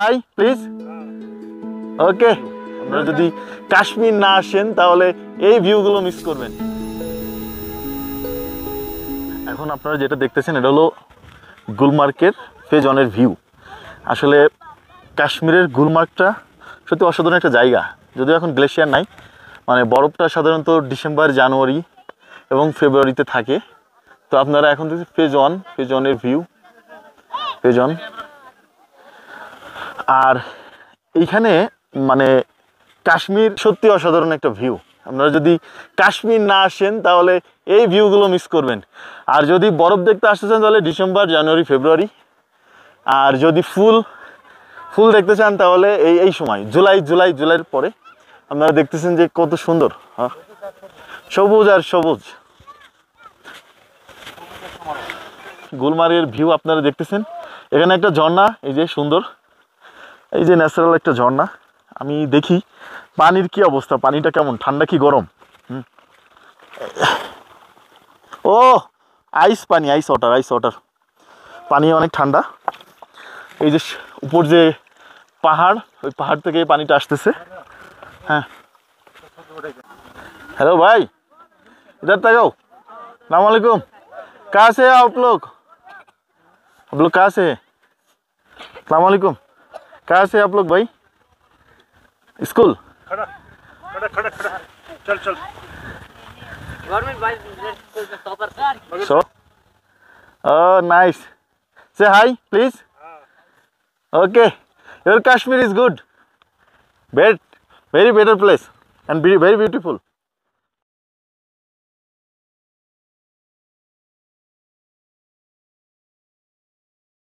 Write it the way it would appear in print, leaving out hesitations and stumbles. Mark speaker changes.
Speaker 1: High please. ওকে, আপনারা যদি কাশ্মীর না আসেন তাহলে এই ভিউগুলো মিস করবেন। এখন আপনারা যেটা দেখতেছেন এটা হলো গুলমার্গের ফেজ ওয়ানের ভিউ। আসলে কাশ্মীরের গুলমার্গটা সত্যি অসাধারণ একটা জায়গা, যদিও এখন গ্লেশিয়ার নাই। মানে বরফটা সাধারণত ডিসেম্বর, জানুয়ারি এবং ফেব্রুয়ারিতে থাকে। তো আপনারা এখন দেখছেন ফেজ ওয়ানের ভিউ, ফেজ ওয়ান। আর এইখানে মানে কাশ্মীর সত্যি অসাধারণ একটা ভিউ। আপনারা যদি কাশ্মীর না আসেন তাহলে এই ভিউগুলো মিস করবেন। আর যদি বরফ দেখতে আসতে চান তাহলে ডিসেম্বর, জানুয়ারি, ফেব্রুয়ারি। আর যদি ফুল দেখতে চান তাহলে এই সময় জুলাইয়ের পরে। আপনারা দেখতেছেন যে কত সুন্দর, হ্যাঁ, সবুজ আর সবুজ। গুলমার্গের ভিউ আপনারা দেখতেছেন। এখানে একটা ঝর্ণা, এই যে সুন্দর, এই যে ন্যাচারাল একটা ঝর্ণা। আমি দেখি পানির কি অবস্থা, পানিটা কেমন, ঠান্ডা কি গরম? ও আইস পানি, আইস ওয়াটার। পানি অনেক ঠান্ডা। এই যে উপর যে পাহাড়, ওই পাহাড় থেকে পানিটা আসতেছে। হ্যাঁ, हेलो भाई, इधर तक आओ। अस्सलाम वालेकुम। कहाँ से आप लोग कहाँ से है? अस्सलाम वालेकुम। कहाँ से आप लोग भाई? स्कूल?
Speaker 2: खड़ा खड़ा खड़ा खड़ा चल चल गवर्नमेंट बॉयज स्कूल में topper
Speaker 1: So, oh nice. Say hi please. Okay, your Kashmir is good. Very better place and very beautiful.